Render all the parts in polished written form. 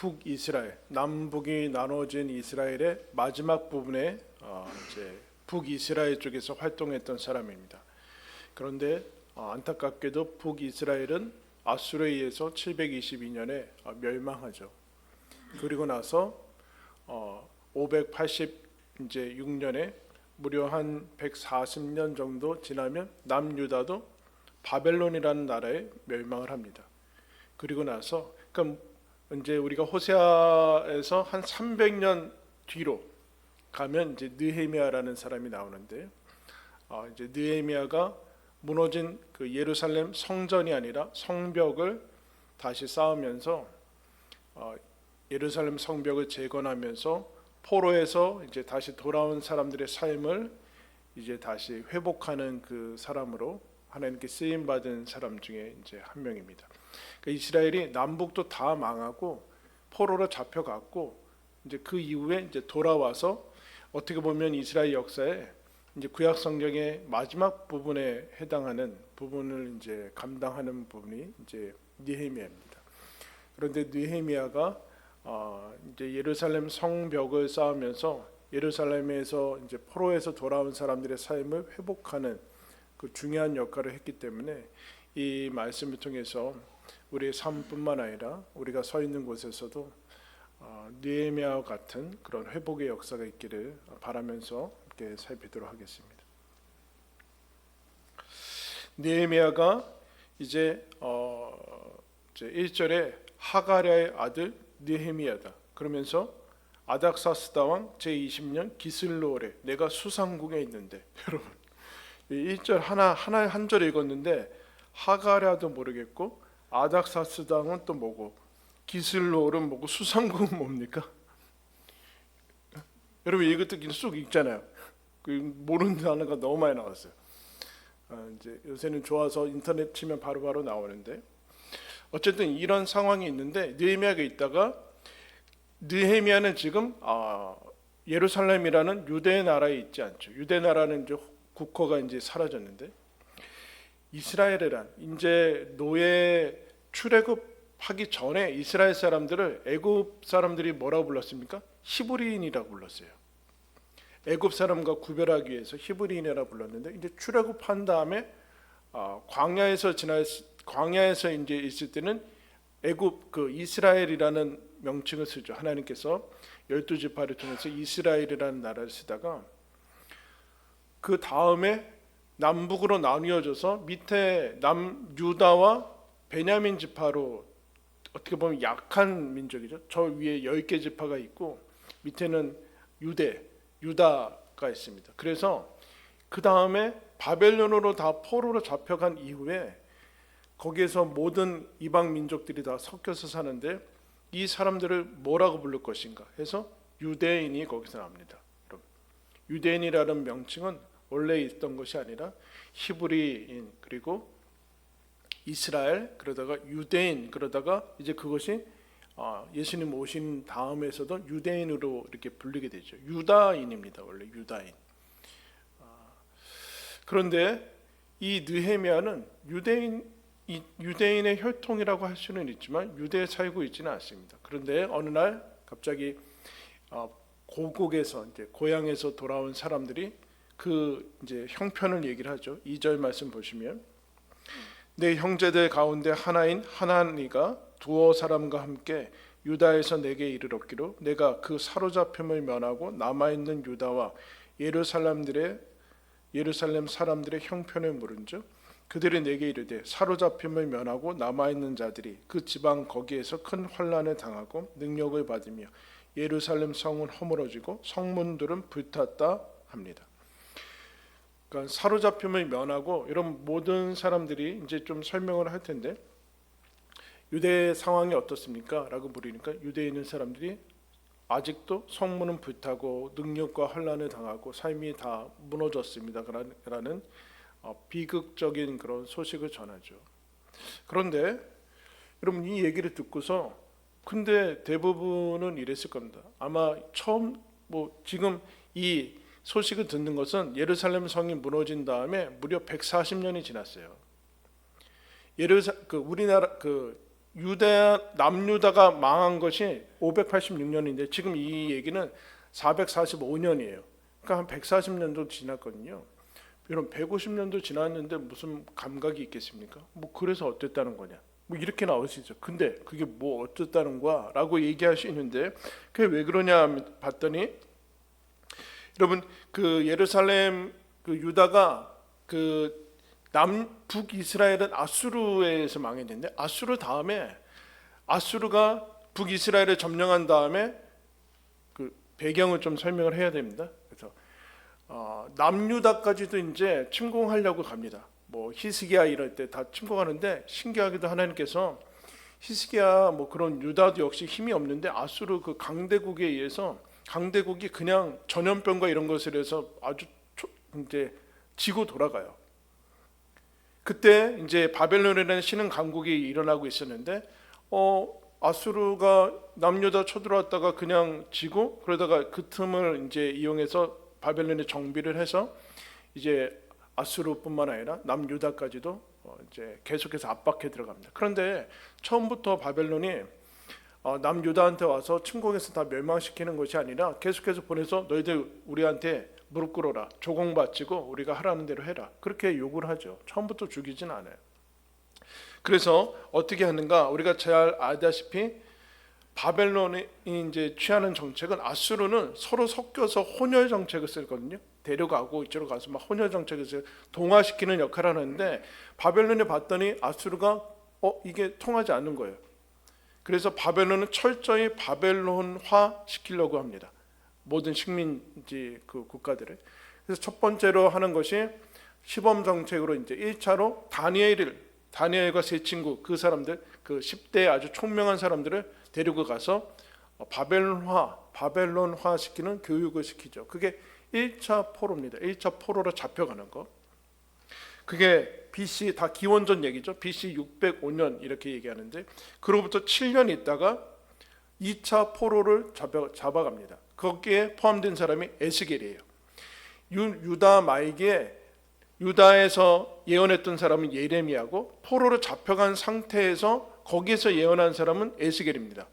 북이스라엘, 남북이 나눠진 이스라엘의 마지막 부분에 이제 북이스라엘 쪽에서 활동했던 사람입니다. 그런데 안타깝게도 북이스라엘은 아수르에 의해서 722년에 멸망하죠. 그리고 나서 586년에 무려 한 140년 정도 지나면 남유다도 바벨론이라는 나라에 멸망을 합니다. 그리고 나서 그러니까 이제 우리가 호세아에서 한 300년 뒤로 가면 이제 느헤미야라는 사람이 나오는데 이제 느헤미야가 무너진 그 예루살렘 성전이 아니라 성벽을 다시 쌓으면서 예루살렘 성벽을 재건하면서 포로에서 이제 다시 돌아온 사람들의 삶을 이제 다시 회복하는 그 사람으로 하나님께 쓰임 받은 사람 중에 이제 한 명입니다. 그러니까 이스라엘이 남북도 다 망하고 포로로 잡혀갔고 이제 그 이후에 이제 돌아와서 어떻게 보면 이스라엘 역사에 이제 구약 성경의 마지막 부분에 해당하는 부분을 이제 감당하는 부분이 이제 느헤미야입니다. 그런데 느헤미야가 이제 예루살렘 성벽을 쌓으면서 예루살렘에서 이제 포로에서 돌아온 사람들의 삶을 회복하는 그 중요한 역할을 했기 때문에 이 말씀을 통해서 우리의 삶뿐만 아니라 우리가 서 있는 곳에서도 느헤미야와 같은 그런 회복의 역사가 있기를 바라면서 함께 살피도록 하겠습니다. 느헤미야가 이제 1절에 하가랴의 아들 느헤미야다. 그러면서 아닥사스다 왕 제20년 기슬로엘에 내가 수상궁에 있는데 여러분 1절 한 절 읽었는데 하가랴도 모르겠고 아닥사스당은 또 뭐고 기슬로엘은 뭐고 수상궁은 뭡니까? 여러분 이거 듣기는 쑥 읽잖아요. 모르는 단어가 너무 많이 나왔어요. 이제 요새는 좋아서 인터넷 치면 바로바로 나오는데 어쨌든 이런 상황이 있는데 느헤미야가 있다가 느헤미야는 지금 예루살렘이라는 유대 나라에 있지 않죠. 유대 나라는 이제 국호가 이제 사라졌는데 이스라엘이란 이제 노예 출애굽하기 전에 이스라엘 사람들을 애굽 사람들이 뭐라고 불렀습니까? 히브리인이라고 불렀어요. 애굽 사람과 구별하기 위해서 히브리인이라고 불렀는데 이제 출애굽한 다음에 광야에서 이제 있을 때는 애굽 그 이스라엘이라는 명칭을 쓰죠. 하나님께서 12지파를 통해서 이스라엘이라는 나라를 쓰다가 그 다음에 남북으로 나뉘어져서 밑에 남유다와 베냐민 지파로 어떻게 보면 약한 민족이죠. 저 위에 10개 지파가 있고 밑에는 유다가 있습니다. 그래서 그 다음에 바벨론으로 다 포로로 잡혀간 이후에 거기에서 모든 이방 민족들이 다 섞여서 사는데 이 사람들을 뭐라고 부를 것인가 해서 유대인이 거기서 나옵니다. 유대인이라는 명칭은 원래 있던 것이 아니라 히브리인 그리고 이스라엘 그러다가 유대인 그러다가 이제 그것이 예수님 오신 다음에서도 유대인으로 이렇게 불리게 되죠. 유다인입니다. 원래 유다인. 그런데 이 느헤미야는 유대인의 혈통이라고 할 수는 있지만 유대에 살고 있지는 않습니다. 그런데 어느 날 갑자기 고국에서 이제 고향에서 돌아온 사람들이 그 이제 형편을 얘기를 하죠. 2절 말씀 보시면 내 형제들 가운데 하나인 하나니가 두어 사람과 함께 유다에서 내게 이르렀기로 내가 그 사로잡힘을 면하고 남아있는 유다와 예루살렘 사람들의 형편을 물은즉 그들이 내게 이르되 사로잡힘을 면하고 남아있는 자들이 그 지방 거기에서 큰 환난을 당하고 능력을 받으며 예루살렘 성은 허물어지고 성문들은 불탔다 합니다. 그러니까 사로잡힘을 면하고 이런 모든 사람들이 이제 좀 설명을 할 텐데 유대 상황이 어떻습니까? 라고 물으니까 유대에 있는 사람들이 아직도 성문은 불타고 능력과 환난을 당하고 삶이 다 무너졌습니다. 라는 비극적인 그런 소식을 전하죠. 그런데 여러분 이 얘기를 듣고서 근데 대부분은 이랬을 겁니다. 아마 처음 지금 이 소식을 듣는 것은 예루살렘 성이 무너진 다음에 무려 140년이 지났어요. 우리나라 남유다가 망한 것이 586년인데 지금 이 얘기는 445년이에요. 그러니까 한 140년도 지났거든요. 여러분 150년도 지났는데 무슨 감각이 있겠습니까? 뭐 그래서 어땠다는 거냐? 뭐 이렇게 나올 수 있죠. 근데 그게 뭐 어쨌다는 거야? 라고 얘기하시는데 그게 왜 그러냐 봤더니 여러분 그 예루살렘 그 유다가 그 북이스라엘은 아수르에 의해서 망했는데 아수르 다음에 아수르가 북이스라엘을 점령한 다음에 그 배경을 좀 설명을 해야 됩니다. 그래서 남유다까지도 이제 침공하려고 갑니다. 뭐 히스기야 이럴 때 다 침공하는데 신기하게도 하나님께서 히스기야 뭐 그런 유다도 역시 힘이 없는데 아수르 그 강대국에 의해서 강대국이 그냥 전염병과 이런 것을 해서 아주 이제 지고 돌아가요. 그때 이제 바벨론이라는 신흥 강국이 일어나고 있었는데 아수르가 남유다 쳐들어왔다가 그냥 지고 그러다가 그 틈을 이제 이용해서 바벨론에 정비를 해서 이제 아수르뿐만 아니라 남유다까지도 이제 계속해서 압박해 들어갑니다. 그런데 처음부터 바벨론이 남유다한테 와서 침공해서 다 멸망시키는 것이 아니라 계속해서 보내서 너희들 우리한테 무릎 꿇어라, 조공 바치고 우리가 하라는 대로 해라, 그렇게 요구를 하죠. 처음부터 죽이진 않아요. 그래서 어떻게 하는가? 우리가 잘 알다시피 바벨론이 이제 취하는 정책은 아수르는 서로 섞여서 혼혈 정책을 쓰거든요. 데려가고 이쪽으로 가서 막 혼혈 정책을 동화시키는 역할을 하는데 바벨론이 봤더니 아수르가 이게 통하지 않는 거예요. 그래서 바벨론은 철저히 바벨론화 시키려고 합니다. 모든 식민지 그 국가들을. 그래서 첫 번째로 하는 것이 시범 정책으로 이제 1차로 다니엘과 세 친구 그 사람들 그 10대 아주 총명한 사람들을 데리고 가서 바벨론화 시키는 교육을 시키죠. 그게 1차 포로입니다. 1차 포로로 잡혀가는 거. 그게 BC 다 기원전 얘기죠. BC 605년 이렇게 얘기하는데 그로부터 7년 있다가 2차 포로를 잡아갑니다. 거기에 포함된 사람이 에스겔이에요. 유다 말기에 유다에서 예언했던 사람은 예레미야고 포로로 잡혀간 상태에서 거기에서 예언한 사람은 에스겔입니다.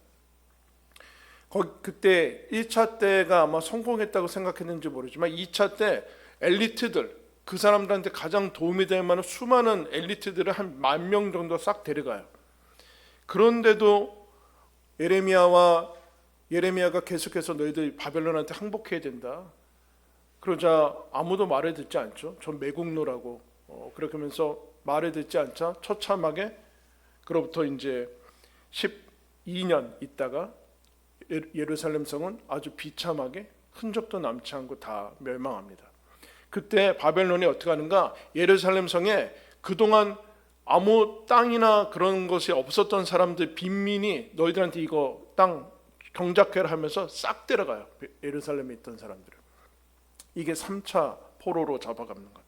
그때 1차 때가 아마 성공했다고 생각했는지 모르지만 2차 때 엘리트들 그 사람들한테 가장 도움이 될 만한 수많은 엘리트들을 한 10,000명 정도 싹 데려가요. 그런데도 예레미야가 계속해서 너희들 바벨론한테 항복해야 된다. 그러자 아무도 말을 듣지 않죠. 전 매국노라고 그렇게 하면서 말을 듣지 않자 처참하게 그로부터 이제 12년 있다가 예루살렘 성은 아주 비참하게 흔적도 남지 않고 다 멸망합니다. 그때 바벨론이 어떻게 하는가? 예루살렘 성에 그동안 아무 땅이나 그런 것이 없었던 사람들 빈민이 너희들한테 이거 땅 경작해라 하면서 싹 데려가요. 예루살렘에 있던 사람들을. 이게 3차 포로로 잡아가는 것.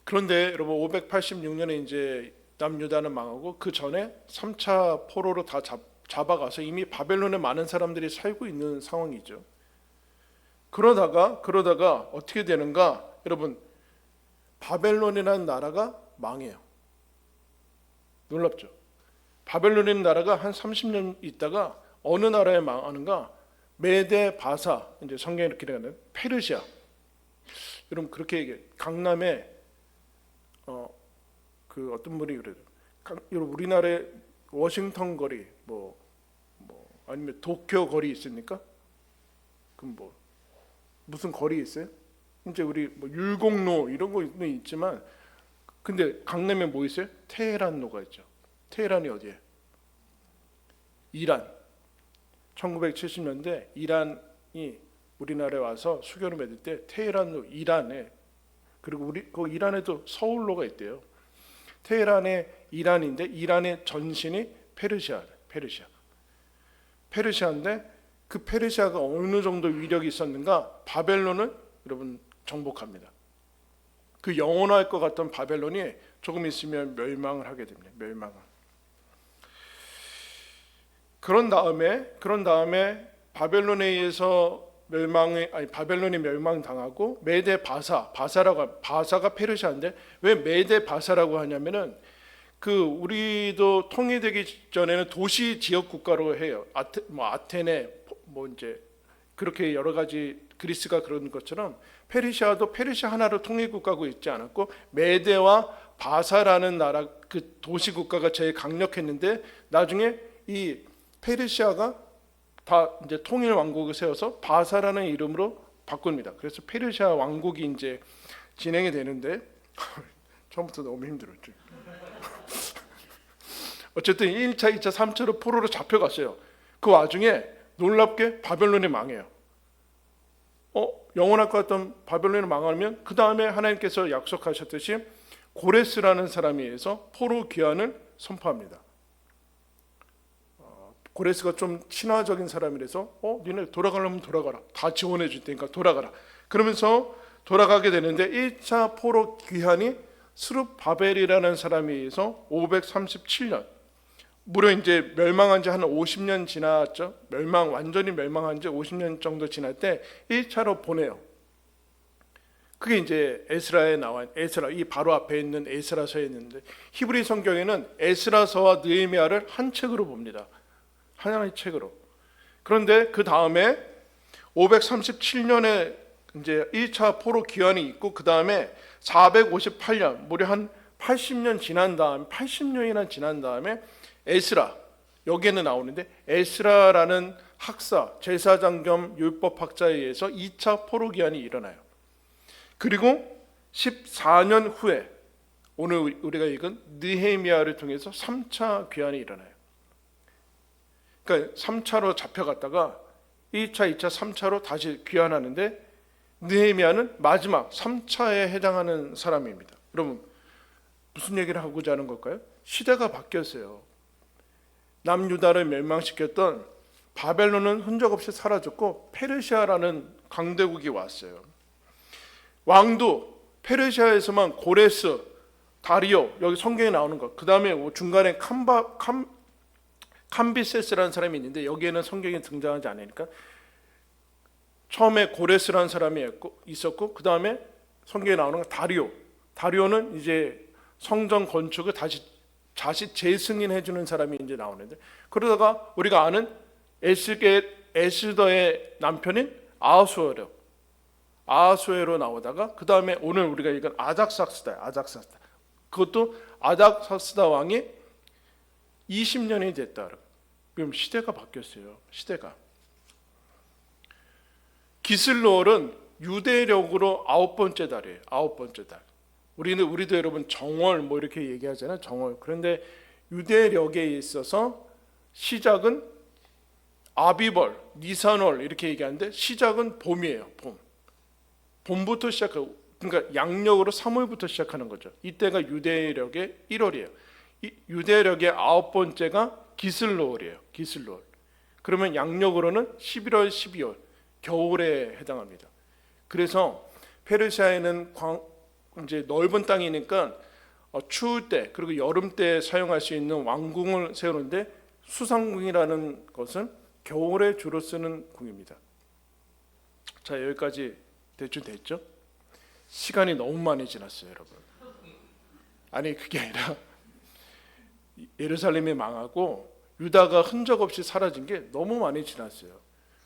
그런데 여러분 586년에 이제 남유다는 망하고 그 전에 3차 포로로 다 잡아가서 이미 바벨론에 많은 사람들이 살고 있는 상황이죠. 그러다가 어떻게 되는가? 여러분 바벨론이라는 나라가 망해요. 놀랍죠? 바벨론이라는 나라가 한 30년 있다가 어느 나라에 망하는가? 메데 바사, 이제 성경에 이렇게 되는 페르시아. 여러분 그렇게 얘기해요. 강남에 그 어떤 분이 그래요. 여러분 우리나라의 워싱턴 거리 뭐 아니면 도쿄 거리 있습니까? 그럼 뭐 무슨 거리 있어요? 이제 우리 뭐 율곡로 이런 거는 있지만 근데 강남에 뭐 있어요? 테헤란로가 있죠. 테헤란이 어디에? 이란. 1970년대 이란이 우리나라에 와서 수교를 맺을 때 테헤란로 이란에 그리고 그 이란에도 서울로가 있대요. 테헤란의 이란인데 이란의 전신이 페르시아인데 그 페르시아가 어느 정도 위력이 있었는가? 바벨론을 여러분 정복합니다. 그 영원할 것 같던 바벨론이 조금 있으면 멸망을 하게 됩니다. 그런 다음에 바벨론에 의해서 바벨론이 멸망당하고 메데 바사가 페르시아인데 왜 메데 바사라고 하냐면은 우리도 통일되기 전에는 도시 지역 국가로 해요. 아테네 뭐 이제 그렇게 여러 가지 그리스가 그런 것처럼 페르시아도 페르시아 하나로 통일 국가고 있지 않았고 메대와 바사라는 나라 그 도시 국가가 제일 강력했는데 나중에 이 페르시아가 다 이제 통일 왕국을 세워서 바사라는 이름으로 바꿉니다. 그래서 페르시아 왕국이 이제 진행이 되는데 처음부터 너무 힘들었죠. 어쨌든 1차, 2차, 3차로 포로로 잡혀갔어요. 그 와중에 놀랍게 바벨론이 망해요. 영원할 것 같던 바벨론이 망하면 그 다음에 하나님께서 약속하셨듯이 고레스라는 사람에 의해서 포로 귀환을 선포합니다. 고레스가 좀 친화적인 사람이라서 니네 돌아가려면 돌아가라. 다 지원해 줄 테니까 돌아가라. 그러면서 돌아가게 되는데 1차 포로 귀환이 스룹바벨이라는 사람에 의해서 537년 무려 이제 멸망한 지 한 50년 지났죠. 완전히 멸망한 지 50년 정도 지날 때 1차로 보내요. 그게 이제 에스라에 나와 에스라 이 바로 앞에 있는 에스라서에 있는데 히브리 성경에는 에스라서와 느헤미야를 한 책으로 봅니다. 하나의 책으로. 그런데 그 다음에 537년에 이제 1차 포로 귀환이 있고 그 다음에 458년 무려 한 80년 지난 다음 80년이나 지난 다음에 에스라 여기에는 나오는데 에스라라는 학사 제사장 겸 율법학자에 의해서 2차 포로 귀환이 일어나요. 그리고 14년 후에 오늘 우리가 읽은 느헤미야를 통해서 3차 귀환이 일어나요. 그러니까 3차로 잡혀갔다가 1차, 2차, 3차로 다시 귀환하는데 느헤미야는 마지막 3차에 해당하는 사람입니다. 여러분 무슨 얘기를 하고자 하는 걸까요? 시대가 바뀌었어요. 남유다를 멸망시켰던 바벨론은 흔적 없이 사라졌고 페르시아라는 강대국이 왔어요. 왕도 페르시아에서만 고레스, 다리오 여기 성경에 나오는 것. 그 다음에 중간에 캄비세스라는 사람이 있는데 여기에는 성경에 등장하지 않으니까 처음에 고레스라는 사람이 있었고 그 다음에 성경에 나오는 건 다리오. 다리오는 이제 성전 건축을 다시 재승인해 주는 사람이 이제 나오는데 그러다가 우리가 아는 에스더의 남편인 아하수에로 나오다가 그 다음에 오늘 우리가 읽은 아닥사스다. 그것도 아닥사스다 왕이 20년이 됐다. 그럼 시대가 바뀌었어요. 시대가. 기슬로월은 유대력으로 9번째 달이에요. 9번째 달. 우리도 여러분 정월 뭐 이렇게 얘기하잖아요. 정월. 그런데 유대력에 있어서 시작은 아비벌, 니산월 이렇게 얘기하는데 시작은 봄이에요. 봄부터 시작하고 그러니까 양력으로 3월부터 시작하는 거죠. 이때가 유대력의 1월이에요. 유대력의 9번째가 기슬로월이에요. 기슬로월. 그러면 양력으로는 11월, 12월 겨울에 해당합니다. 그래서 페르시아에는 이제 넓은 땅이니까 추울 때 그리고 여름 때 사용할 수 있는 왕궁을 세우는데 수상궁이라는 것은 겨울에 주로 쓰는 궁입니다. 자, 여기까지 대충 됐죠? 시간이 너무 많이 지났어요, 여러분. 아니 그게 아니라 예루살렘이 망하고 유다가 흔적 없이 사라진 게 너무 많이 지났어요.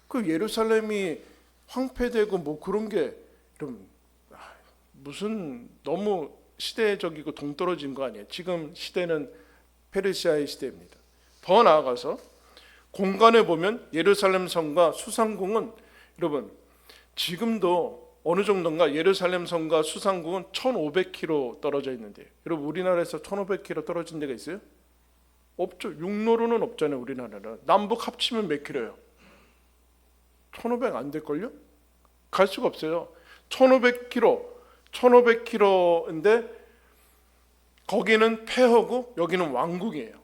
그 예루살렘이 황폐되고 뭐 그런 게 좀 무슨 너무 시대적이고 동떨어진 거 아니에요. 지금 시대는 페르시아의 시대입니다. 더 나아가서 공간을 보면 예루살렘 성과 수상궁은 여러분 지금도 어느 정도인가 예루살렘 성과 수상궁은 1500km 떨어져 있는데 여러분 우리나라에서 1500km 떨어진 데가 있어요? 없죠. 육로로는 없잖아요. 우리나라는. 남북 합치면 몇 킬로예요? 1500 안 될걸요? 갈 수가 없어요. 1500km인데 거기는 폐허고 여기는 왕궁이에요.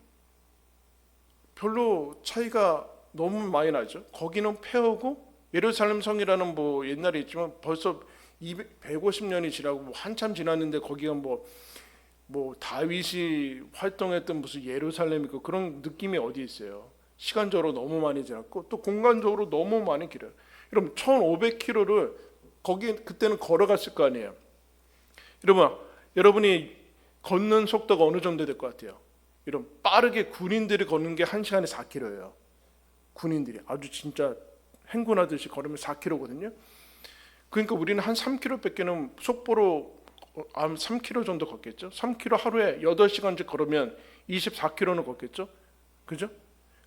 별로 차이가 너무 많이 나죠. 거기는 폐허고 예루살렘 성이라는 뭐 옛날에 있지만 벌써 150년이 지나고 뭐 한참 지났는데 거기가 뭐 다윗이 활동했던 무슨 예루살렘이고 그런 느낌이 어디 있어요. 시간적으로 너무 많이 지났고 또 공간적으로 너무 많이 길어요. 여러분 1500km를 거기 그때는 걸어갔을 거 아니에요. 여러분이 걷는 속도가 어느 정도 될 것 같아요? 이런 빠르게 군인들이 걷는 게 1시간에 4km예요. 군인들이 아주 진짜 행군하듯이 걸으면 4km거든요. 그러니까 우리는 한 3km밖에는 속보로 한 3km 정도 걷겠죠. 3km 하루에 8시간씩 걸으면 24km는 걷겠죠. 그죠?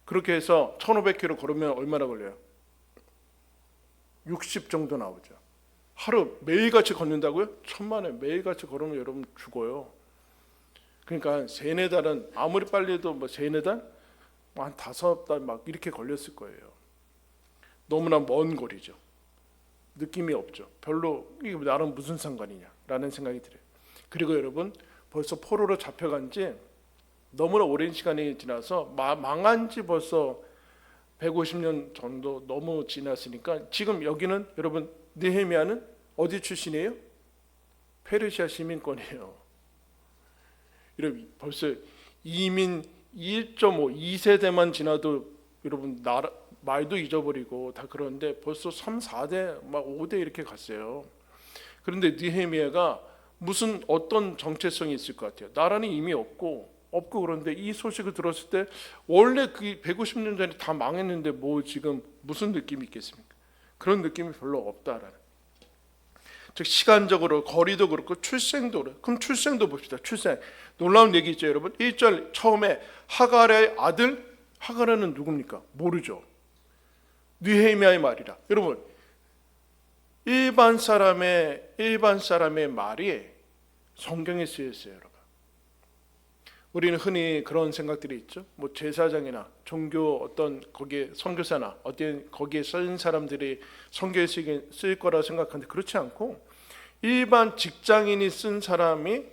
그렇게 해서 1500km 걸으면 얼마나 걸려요? 60 정도 나오죠. 하루 매일같이 걷는다고요? 천만에 매일같이 걸으면 여러분 죽어요. 그러니까 한 3-4달은 아무리 빨리 해도 뭐 3-4달? 한 5달 막 이렇게 걸렸을 거예요. 너무나 먼 거리죠. 느낌이 없죠. 별로 이게 나랑 무슨 상관이냐라는 생각이 들어요. 그리고 여러분 벌써 포로로 잡혀간 지 너무나 오랜 시간이 지나서 망한 지 벌써 150년 정도 너무 지났으니까 지금 여기는 여러분 느헤미야는 어디 출신이에요? 페르시아 시민권이에요. 여러분 벌써 이민 1.5, 2세대만 지나도 여러분 나라 말도 잊어버리고 다 그러는데 벌써 3, 4대, 막 5대 이렇게 갔어요. 그런데 느헤미야가 무슨 어떤 정체성이 있을 것 같아요. 나라는 이미 없고 그런데 이 소식을 들었을 때 원래 그 150년 전에 다 망했는데 뭐 지금 무슨 느낌이 있겠습니까? 그런 느낌이 별로 없다라는. 즉 시간적으로 거리도 그렇고 출생도 그렇고. 그럼 출생도 봅시다. 출생. 놀라운 얘기 있죠, 여러분. 1절 처음에 하갈의 아들, 하갈은 누굽니까? 모르죠. 느헤미야의 말이라. 여러분 일반 사람의 말이 성경에 쓰여 있어요, 여러분. 우리는 흔히 그런 생각들이 있죠. 뭐 제사장이나 종교 어떤 거기에 선교사나 어떤 거기에 쓰인 사람들이 성경에 쓰일 거라 생각하는데 그렇지 않고 일반 직장인이 쓴 사람이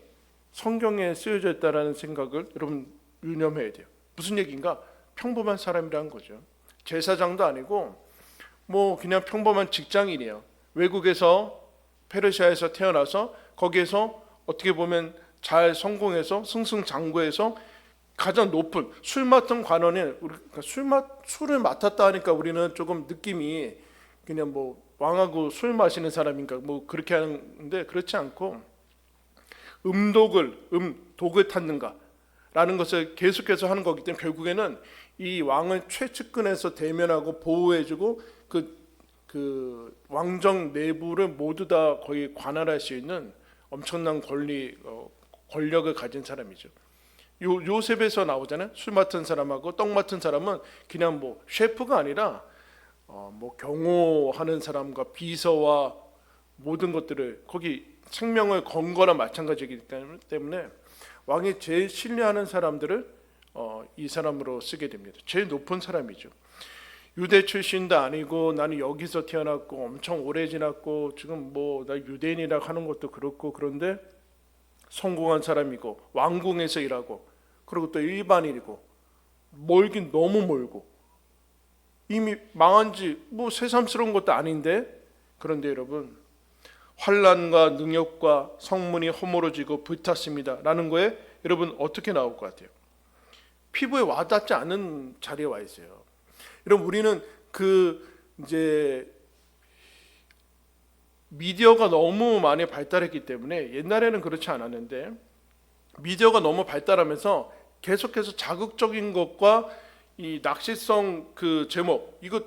성경에 쓰여져 있다라는 생각을 여러분 유념해야 돼요. 무슨 얘기인가? 평범한 사람이라는 거죠. 제사장도 아니고 뭐 그냥 평범한 직장인이에요. 외국에서 페르시아에서 태어나서 거기에서 어떻게 보면 잘 성공해서 승승장구해서 가장 높은 술 맡은 관원에 술을 맡았다 하니까 우리는 조금 느낌이 그냥 뭐 왕하고 술 마시는 사람인가 뭐 그렇게 하는데 그렇지 않고 독을 탔는가라는 것을 계속해서 하는 거기 때문에 결국에는 이 왕을 최측근에서 대면하고 보호해주고 그 왕정 내부를 모두 다 거의 관할할 수 있는 엄청난 권력을 가진 사람이죠. 요셉에서 나오잖아요. 술 맡은 사람하고 떡 맡은 사람은 그냥 뭐 셰프가 아니라 뭐 경호하는 사람과 비서와 모든 것들을 거기 생명을 건 거나 마찬가지이기 때문에 왕이 제일 신뢰하는 사람들을 이 사람으로 쓰게 됩니다. 제일 높은 사람이죠. 유대 출신도 아니고 나는 여기서 태어났고 엄청 오래 지났고 지금 뭐 나 유대인이라고 하는 것도 그렇고 그런데 성공한 사람이고 왕궁에서 일하고 그리고 또 일반인이고 멀긴 너무 멀고 이미 망한지 뭐 새삼스러운 것도 아닌데 그런데 여러분 환난과 능력과 성문이 허물어지고 불탔습니다 라는 거에 여러분 어떻게 나올 것 같아요? 피부에 와닿지 않은 자리에 와 있어요. 여러분 우리는 이제 미디어가 너무 많이 발달했기 때문에 옛날에는 그렇지 않았는데 미디어가 너무 발달하면서 계속해서 자극적인 것과 이 낚시성 그 제목 이거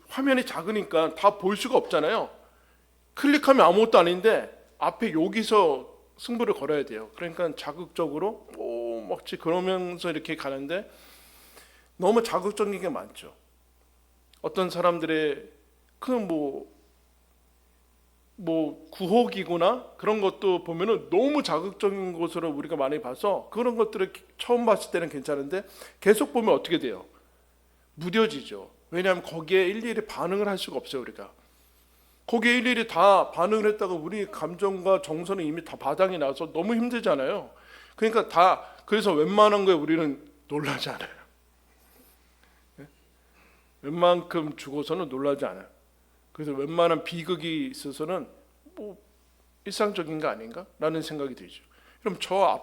화면이 작으니까 다 볼 수가 없잖아요. 클릭하면 아무것도 아닌데 앞에 여기서 승부를 걸어야 돼요. 그러니까 자극적으로 막지 그러면서 이렇게 가는데 너무 자극적인 게 많죠. 어떤 사람들의 뭐 구호기구나 그런 것도 보면은 너무 자극적인 것으로 우리가 많이 봐서 그런 것들을 처음 봤을 때는 괜찮은데 계속 보면 어떻게 돼요? 무뎌지죠. 왜냐하면 거기에 일일이 반응을 할 수가 없어요. 우리가 거기에 일일이 다 반응을 했다가 우리 감정과 정서는 이미 다 바닥이 나서 너무 힘들잖아요. 그러니까 그래서 웬만한 거에 우리는 놀라지 않아요. 웬만큼 죽어서는 놀라지 않아요. 그래서 웬만한 비극이 있어서는 뭐 일상적인 거 아닌가? 라는 생각이 들죠. 그럼 저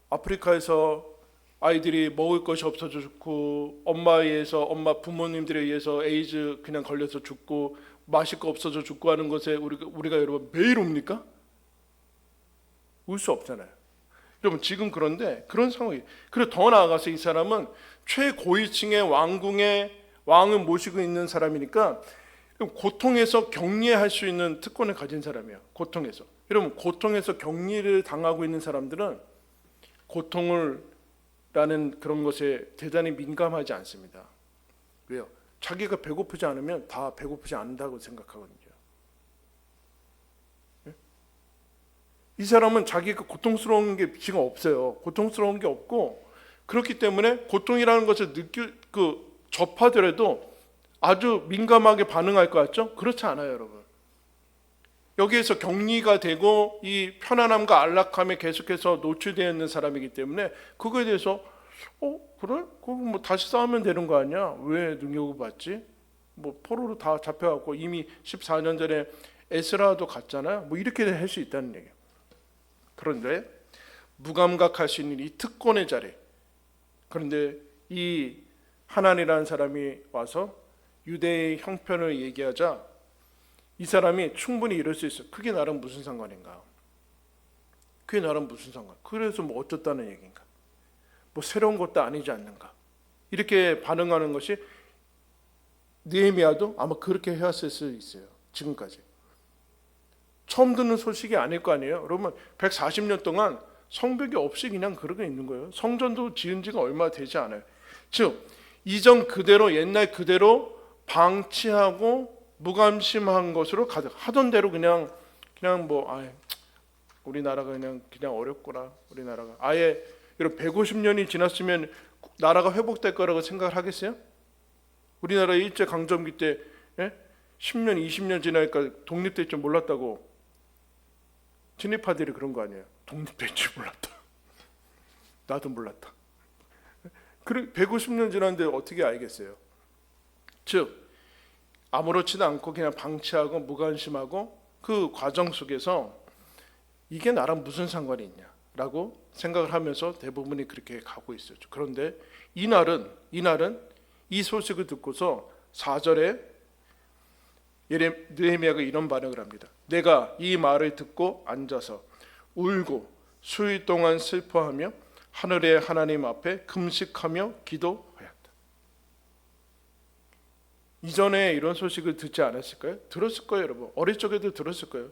아프리카에서 아이들이 먹을 것이 없어져 죽고 엄마 부모님들에 의해서 에이즈 그냥 걸려서 죽고 마실 거 없어져 죽고 하는 것에 우리가 여러분 매일 옵니까? 울 수 없잖아요. 여러분 지금 그런데 그런 상황이. 그리고 더 나아가서 이 사람은 최고위층의 왕을 모시고 있는 사람이니까 고통에서 격리할 수 있는 특권을 가진 사람이에요. 고통에서. 여러분 고통에서 격리를 당하고 있는 사람들은 고통을 라는 그런 것에 대단히 민감하지 않습니다. 왜요? 자기가 배고프지 않으면 다 배고프지 않는다고 생각하거든요. 이 사람은 자기가 고통스러운 게 지금 없어요. 고통스러운 게 없고, 그렇기 때문에 고통이라는 것을 접하더라도 아주 민감하게 반응할 것 같죠? 그렇지 않아요, 여러분. 여기에서 격리가 되고 이 편안함과 안락함에 계속해서 노출되어 있는 사람이기 때문에 그거에 대해서 그래? 그거 뭐 다시 싸우면 되는 거 아니야? 왜 능력을 받지? 뭐 포로로 다 잡혀갖고 이미 14년 전에 에스라도 갔잖아요. 뭐 이렇게 할 수 있다는 얘기예요. 그런데 무감각할 수 있는 이 특권의 자리. 그런데 이 하난이라는 사람이 와서 유대의 형편을 얘기하자 이 사람이 충분히 이럴 수 있어요. 그게 나랑 무슨 상관인가? 그게 나랑 무슨 상관? 그래서 뭐 어쩌다는 얘기인가? 뭐 새로운 것도 아니지 않는가? 이렇게 반응하는 것이 느헤미야도 아마 그렇게 해왔을 수 있어요. 지금까지. 처음 듣는 소식이 아닐 거 아니에요. 여러분 140년 동안 성벽이 없이 그냥 그러고 있는 거예요. 성전도 지은 지가 얼마 되지 않아요. 즉 이전 그대로 옛날 그대로 방치하고 무관심한 것으로 하던 대로 그냥 뭐 우리나라가 그냥 어렵구나. 우리나라가 아예 이런 150년이 지났으면 나라가 회복될 거라고 생각을 하겠어요? 우리나라 일제 강점기 때 10년, 20년 지나니까 독립될 줄 몰랐다고 친일파들이 그런 거 아니에요? 독립될 줄 몰랐다. 나도 몰랐다. 150년 지났는데 어떻게 알겠어요? 즉 아무렇지도 않고 그냥 방치하고 무관심하고 그 과정 속에서 이게 나랑 무슨 상관이 있냐라고 생각을 하면서 대부분이 그렇게 가고 있었죠. 그런데 이날은 이 소식을 듣고서 4절에 느헤미야가 이런 반응을 합니다. 내가 이 말을 듣고 앉아서 울고 수일 동안 슬퍼하며 하늘의 하나님 앞에 금식하며 기도하였다. 이전에 이런 소식을 듣지 않았을까요? 들었을 거예요, 여러분. 어릴 적에도 들었을 거예요.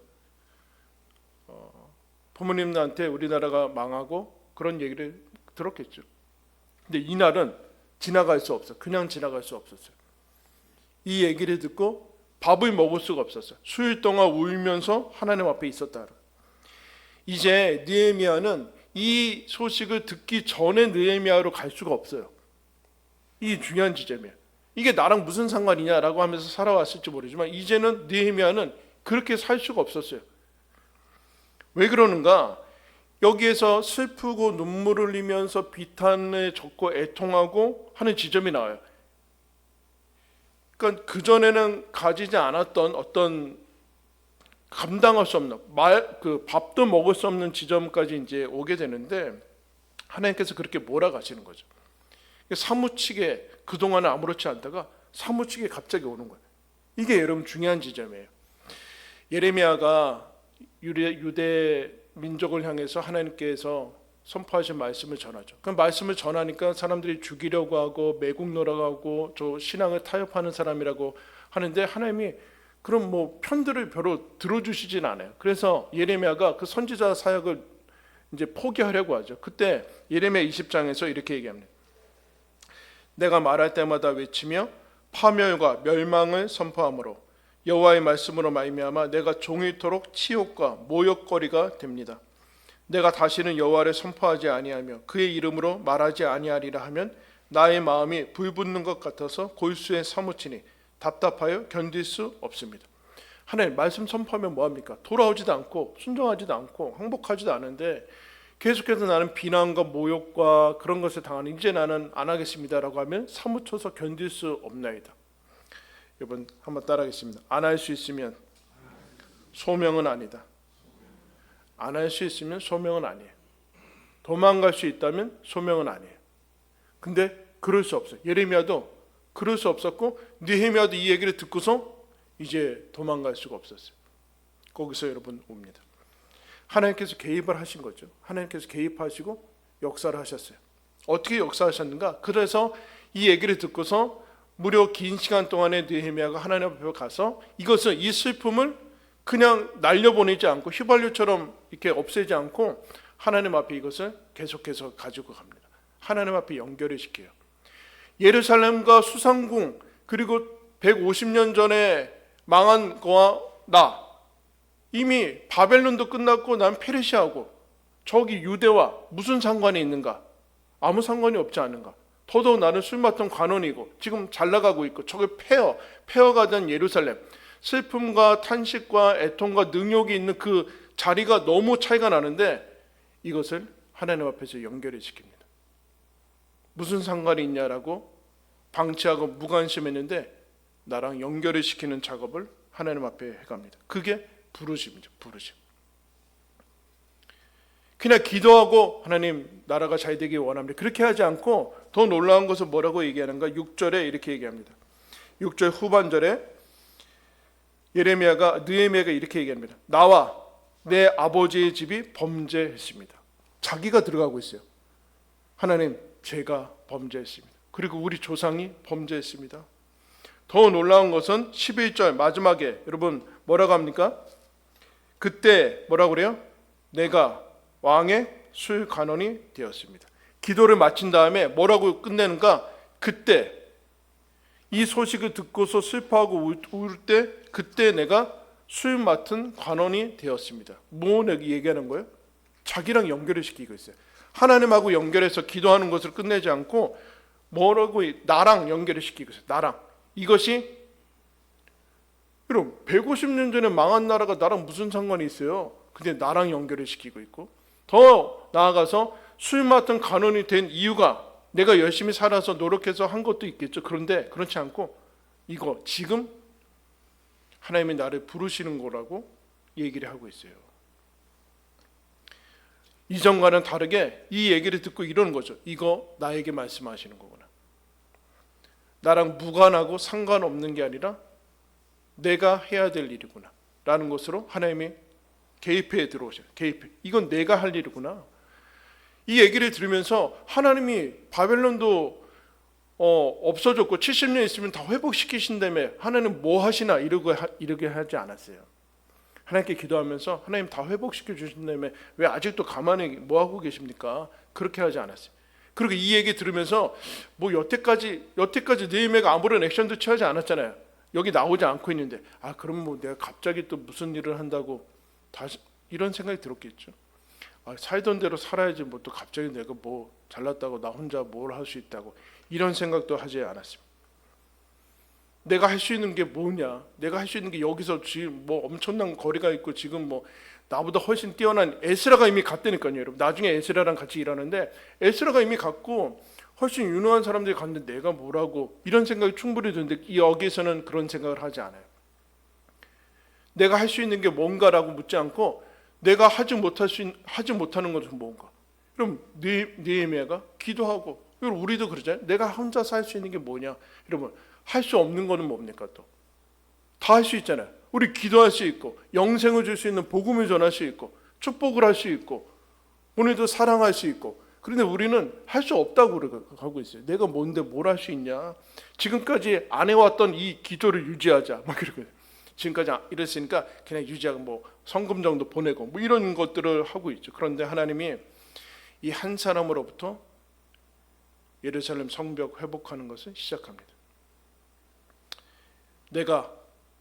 부모님들한테 우리나라가 망하고 그런 얘기를 들었겠죠. 근데 이날은 지나갈 수 없어. 그냥 지나갈 수 없었어요. 이 얘기를 듣고 밥을 먹을 수가 없었어요. 수일 동안 울면서 하나님 앞에 있었다. 이제 느헤미야는 이 소식을 듣기 전에 느헤미야로 갈 수가 없어요. 이게 중요한 지점이에요. 이게 나랑 무슨 상관이냐라고 하면서 살아왔을지 모르지만 이제는 느헤미야는 그렇게 살 수가 없었어요. 왜 그러는가? 여기에서 슬프고 눈물을 흘리면서 비탄에 적고 애통하고 하는 지점이 나와요. 그러니까 그전에는 가지지 않았던 어떤 감당할 수 없는 밥도 먹을 수 없는 지점까지 이제 오게 되는데 하나님께서 그렇게 몰아가시는 거죠. 사무치게 그동안은 아무렇지 않다가 사무치게 갑자기 오는 거예요. 이게 여러분 중요한 지점이에요. 예레미야가 유대 민족을 향해서 하나님께서 선포하신 말씀을 전하죠. 그 말씀을 전하니까 사람들이 죽이려고 하고 매국노라고 하고 저 신앙을 타협하는 사람이라고 하는데 하나님이 그럼 뭐 편들을 별로 들어주시진 않아요. 그래서 예레미야가 그 선지자 사역을 이제 포기하려고 하죠. 그때 예레미야 20장에서 이렇게 얘기합니다. 내가 말할 때마다 외치며 파멸과 멸망을 선포함으로 여호와의 말씀으로 말미암아 내가 종일토록 치욕과 모욕거리가 됩니다. 내가 다시는 여호와를 선포하지 아니하며 그의 이름으로 말하지 아니하리라 하면 나의 마음이 불붙는 것 같아서 골수에 사무치니 답답하여 견딜 수 없습니다. 하나님 말씀 선포하면 뭐합니까? 돌아오지도 않고 순종하지도 않고 항복하지도 않은데 계속해서 나는 비난과 모욕과 그런 것을 당하는 이제 나는 안 하겠습니다라고 하면 사무쳐서 견딜 수 없나이다. 여러분 한번 따라하겠습니다. 안 할 수 있으면 소명은 아니다. 안 할 수 있으면 소명은 아니에요. 도망갈 수 있다면 소명은 아니에요. 근데 그럴 수 없어요. 예레미야도 그럴 수 없었고 느헤미야도 이 얘기를 듣고서 이제 도망갈 수가 없었어요. 거기서 여러분 옵니다. 하나님께서 개입을 하신 거죠. 하나님께서 개입하시고 역사를 하셨어요. 어떻게 역사하셨는가? 그래서 이 얘기를 듣고서 무려 긴 시간 동안에 느헤미야가 하나님 앞에 가서 이것을, 이 슬픔을 그냥 날려보내지 않고 휘발유처럼 이렇게 없애지 않고 하나님 앞에 이것을 계속해서 가지고 갑니다. 하나님 앞에 연결을 시켜요. 예루살렘과 수상궁, 그리고 150년 전에 망한 거와 나, 이미 바벨론도 끝났고 난 페르시아고 저기 유대와 무슨 상관이 있는가? 아무 상관이 없지 않은가? 더더욱 나는 술 맡은 관원이고 지금 잘 나가고 있고 저게 폐허가 된 예루살렘, 슬픔과 탄식과 애통과 능욕이 있는 그 자리가 너무 차이가 나는데 이것을 하나님 앞에서 연결해 시킵니다. 무슨 상관이 있냐라고 방치하고 무관심했는데 나랑 연결을 시키는 작업을 하나님 앞에 해갑니다. 그게 부르심이죠. 부르심. 그냥 기도하고 하나님 나라가 잘 되길 원합니다. 그렇게 하지 않고 더 놀라운 것은 뭐라고 얘기하는가? 6절에 이렇게 얘기합니다. 6절 후반절에 느헤미야가 이렇게 얘기합니다. 나와 내 아버지의 집이 범죄했습니다. 자기가 들어가고 있어요. 하나님, 제가 범죄했습니다. 그리고 우리 조상이 범죄했습니다. 더 놀라운 것은 11절 마지막에 여러분 뭐라고 합니까? 그때 뭐라고 그래요? 내가 왕의 술관원이 되었습니다. 기도를 마친 다음에 뭐라고 끝내는가? 그때 이 소식을 듣고서 슬퍼하고 울 때 그때 내가 술 맡은 관원이 되었습니다. 뭐 얘기하는 거예요? 자기랑 연결을 시키고 있어요. 하나님하고 연결해서 기도하는 것을 끝내지 않고 뭐라고 나랑 연결을 시키고 있어요. 나랑. 이것이 여러분 150년 전에 망한 나라가 나랑 무슨 상관이 있어요? 근데 나랑 연결을 시키고 있고 더 나아가서 술 맡은 관원이 된 이유가 내가 열심히 살아서 노력해서 한 것도 있겠죠. 그런데 그렇지 않고 이거 지금 하나님이 나를 부르시는 거라고 얘기를 하고 있어요. 이전과는 다르게 이 얘기를 듣고 이러는 거죠. 이거 나에게 말씀하시는 거구나. 나랑 무관하고 상관없는 게 아니라 내가 해야 될 일이구나 라는 것으로 하나님이 개입해 들어오셔요. 개입해. 이건 내가 할 일이구나. 이 얘기를 들으면서 하나님이 바벨론도 없어졌고 70년 있으면 다 회복시키신다며 하나님 뭐 하시나 이러게 하지 않았어요. 하나님께 기도하면서 하나님 다 회복시켜 주신다며 왜 아직도 가만히 뭐 하고 계십니까? 그렇게 하지 않았어요. 그리고 이 얘기 들으면서 뭐 여태까지 느헤미야가 아무런 액션도 취하지 않았잖아요. 여기 나오지 않고 있는데 그럼 뭐 내가 갑자기 또 무슨 일을 한다고 다시 이런 생각이 들었겠죠. 살던 대로 살아야지 뭐 또 갑자기 내가 뭐 잘났다고 나 혼자 뭘 할 수 있다고 이런 생각도 하지 않았습니다. 내가 할 수 있는 게 뭐냐? 내가 할 수 있는 게 여기서 지금 뭐 엄청난 거리가 있고 지금 뭐 나보다 훨씬 뛰어난 에스라가 이미 갔다니까요, 여러분. 나중에 에스라랑 같이 일하는데 에스라가 이미 갔고 훨씬 유능한 사람들이 갔는데 내가 뭐라고 이런 생각이 충분히 드는데 여기서는 그런 생각을 하지 않아요. 내가 할 수 있는 게 뭔가라고 묻지 않고 내가 하지 못하는 것은 뭔가. 그럼 느헤미야가 기도하고 여러분 우리도 그러잖아요. 내가 혼자 살 수 있는 게 뭐냐? 여러분 할 수 없는 거는 뭡니까 또? 다 할 수 있잖아요. 우리 기도할 수 있고 영생을 줄 수 있는 복음을 전할 수 있고 축복을 할 수 있고 오늘도 사랑할 수 있고 그런데 우리는 할 수 없다고 하고 있어요. 내가 뭔데 뭘 할 수 있냐? 지금까지 안 해왔던 이 기도를 유지하자 막 이러고 지금까지 이랬으니까 그냥 유지하고 뭐 성금 정도 보내고 뭐 이런 것들을 하고 있죠. 그런데 하나님이 이 한 사람으로부터 예루살렘 성벽 회복하는 것을 시작합니다. 내가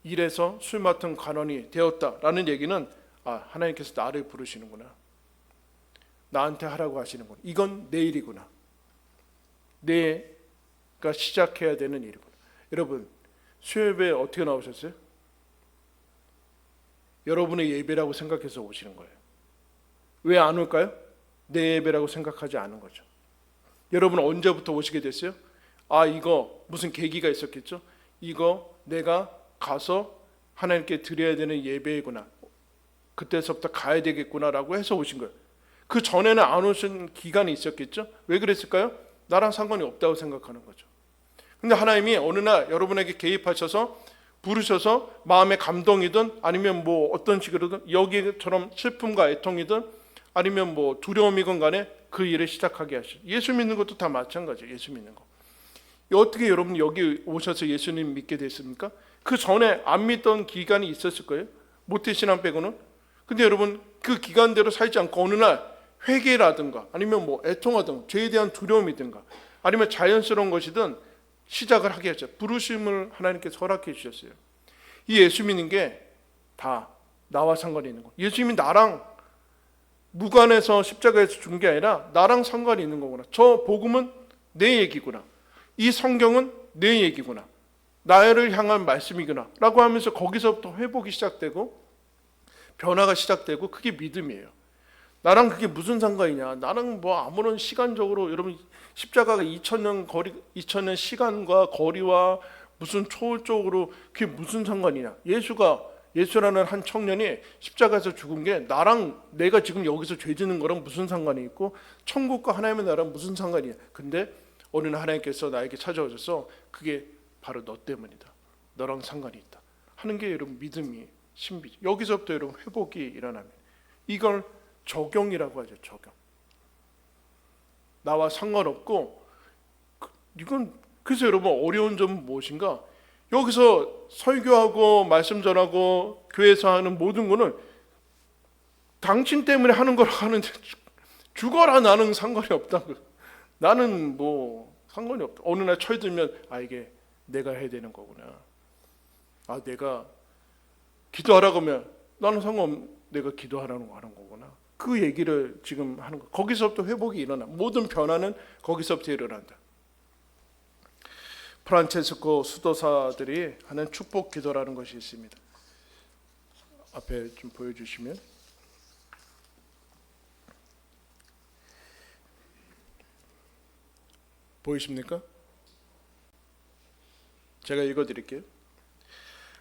이래서 술 맡은 관원이 되었다라는 얘기는 하나님께서 나를 부르시는구나. 나한테 하라고 하시는구나. 이건 내 일이구나. 내가 시작해야 되는 일이구나. 여러분 수요예배 어떻게 나오셨어요? 여러분의 예배라고 생각해서 오시는 거예요. 왜 안 올까요? 내 예배라고 생각하지 않은 거죠. 여러분 언제부터 오시게 됐어요? 이거 무슨 계기가 있었겠죠? 이거 내가 가서 하나님께 드려야 되는 예배이구나. 그때서부터 가야 되겠구나라고 해서 오신 거예요. 그 전에는 안 오신 기간이 있었겠죠? 왜 그랬을까요? 나랑 상관이 없다고 생각하는 거죠. 근데 하나님이 어느 날 여러분에게 개입하셔서 부르셔서 마음의 감동이든 아니면 뭐 어떤 식으로든 여기처럼 슬픔과 애통이든 아니면 뭐 두려움이건 간에 그 일을 시작하게 하시죠. 예수 믿는 것도 다 마찬가지예요. 예수 믿는 거. 어떻게 여러분 여기 오셔서 예수님 믿게 됐습니까? 그 전에 안 믿던 기간이 있었을 거예요. 모태신앙 빼고는. 근데 여러분 그 기간대로 살지 않고 어느 날 회개라든가 아니면 뭐 애통하든가 죄에 대한 두려움이든가 아니면 자연스러운 것이든 시작을 하게 하죠. 부르심을 하나님께서 허락해 주셨어요. 이 예수 믿는 게 다 나와 상관이 있는 거예요. 예수님이 나랑 무관해서 십자가에서 죽은 게 아니라 나랑 상관이 있는 거구나. 저 복음은 내 얘기구나. 이 성경은 내 얘기구나. 나를 향한 말씀이구나 라고 하면서 거기서부터 회복이 시작되고 변화가 시작되고 그게 믿음이에요. 나랑 그게 무슨 상관이냐. 나는 뭐 아무런 시간적으로 여러분 십자가가 2000년 시간과 거리와 무슨 초월적으로 그게 무슨 상관이냐. 예수라는 한 청년이 십자가에서 죽은 게 나랑 내가 지금 여기서 죄 짓는 거랑 무슨 상관이 있고 천국과 하나님의 나라랑 무슨 상관이야. 근데 어느 날 하나님께서 나에게 찾아오셔서 그게 바로 너 때문이다. 너랑 상관이 있다. 하는 게 여러분 믿음이 신비죠. 여기서부터 여러분 회복이 일어납니다. 이걸 적용이라고 하죠. 적용. 나와 상관없고 이건 그래서 여러분 어려운 점은 무엇인가? 여기서 설교하고 말씀 전하고 교회에서 하는 모든 거는 당신 때문에 하는 거라고 하는데 죽어라 나는 상관이 없다. 나는 뭐 상관이 없다. 어느 날 철들면 이게 내가 해야 되는 거구나. 내가 기도하라고 하면 나는 상관없. 내가 기도하라는 거 하는 거구나. 그 얘기를 지금 하는 거. 거기서부터 회복이 일어나. 모든 변화는 거기서부터 일어난다. 프란체스코 수도사들이 하는 축복 기도라는 것이 있습니다. 앞에 좀 보여주시면 보이십니까? 제가 읽어드릴게요.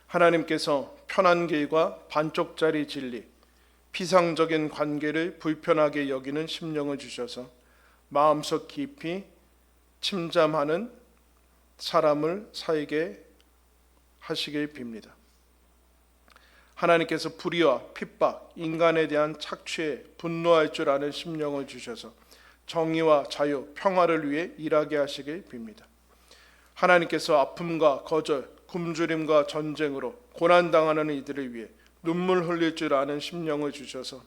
하나님께서 편한 길과 반쪽짜리 진리, 피상적인 관계를 불편하게 여기는 심령을 주셔서 마음속 깊이 침잠하는 사람을 살게 하시길 빕니다. 하나님께서 불의와 핍박, 인간에 대한 착취에 분노할 줄 아는 심령을 주셔서 정의와 자유, 평화를 위해 일하게 하시길 빕니다. 하나님께서 아픔과 거절, 굶주림과 전쟁으로 고난당하는 이들을 위해 눈물 흘릴 줄 아는 심령을 주셔서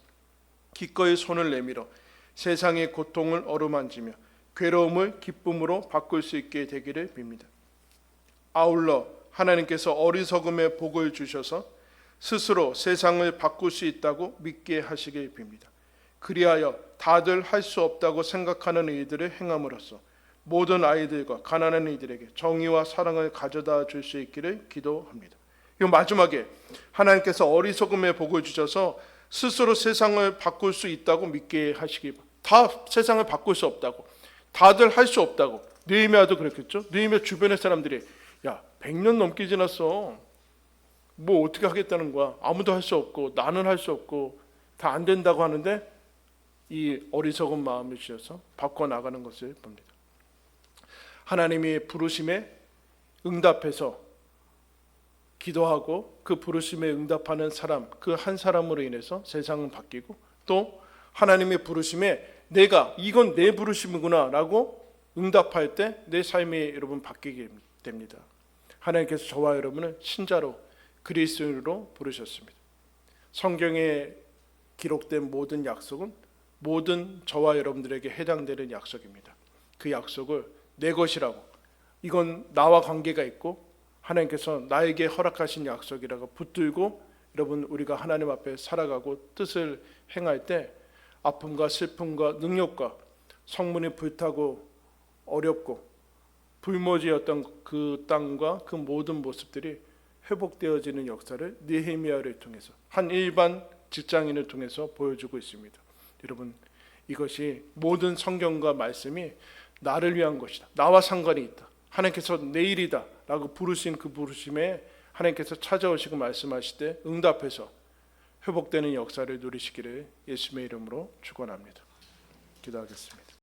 기꺼이 손을 내밀어 세상의 고통을 어루만지며 괴로움을 기쁨으로 바꿀 수 있게 되기를 빕니다. 아울러 하나님께서 어리석음의 복을 주셔서 스스로 세상을 바꿀 수 있다고 믿게 하시길 빕니다. 그리하여 다들 할 수 없다고 생각하는 일들을 행함으로써 모든 아이들과 가난한 이들에게 정의와 사랑을 가져다 줄 수 있기를 기도합니다. 이 마지막에 하나님께서 어리석음의 복을 주셔서 스스로 세상을 바꿀 수 있다고 믿게 하시기 바랍니다. 다 세상을 바꿀 수 없다고, 다들 할 수 없다고. 느헤미야도 그랬겠죠. 느헤미야 주변의 사람들이 100년 넘게 지났어. 뭐 어떻게 하겠다는 거야. 아무도 할 수 없고 나는 할 수 없고 다 안 된다고 하는데 이 어리석은 마음을 주셔서 바꿔나가는 것을 봅니다. 하나님이 부르심에 응답해서 기도하고 그 부르심에 응답하는 사람, 그 한 사람으로 인해서 세상은 바뀌고 또 하나님의 부르심에 내가 이건 내 부르심이구나 라고 응답할 때 내 삶이 여러분 바뀌게 됩니다. 하나님께서 저와 여러분을 신자로 그리스도인으로 부르셨습니다. 성경에 기록된 모든 약속은 모든 저와 여러분들에게 해당되는 약속입니다. 그 약속을 내 것이라고, 이건 나와 관계가 있고 하나님께서 나에게 허락하신 약속이라고 붙들고 여러분 우리가 하나님 앞에 살아가고 뜻을 행할 때 아픔과 슬픔과 능력과 성문이 불타고 어렵고 불모지였던 그 땅과 그 모든 모습들이 회복되어지는 역사를 느헤미야를 통해서 한 일반 직장인을 통해서 보여주고 있습니다. 여러분 이것이 모든 성경과 말씀이 나를 위한 것이다. 나와 상관이 있다. 하나님께서 내일이다 라고 부르신 그 부르심에 하나님께서 찾아오시고 말씀하실 때 응답해서 회복되는 역사를 누리시기를 예수님의 이름으로 축원합니다. 기도하겠습니다.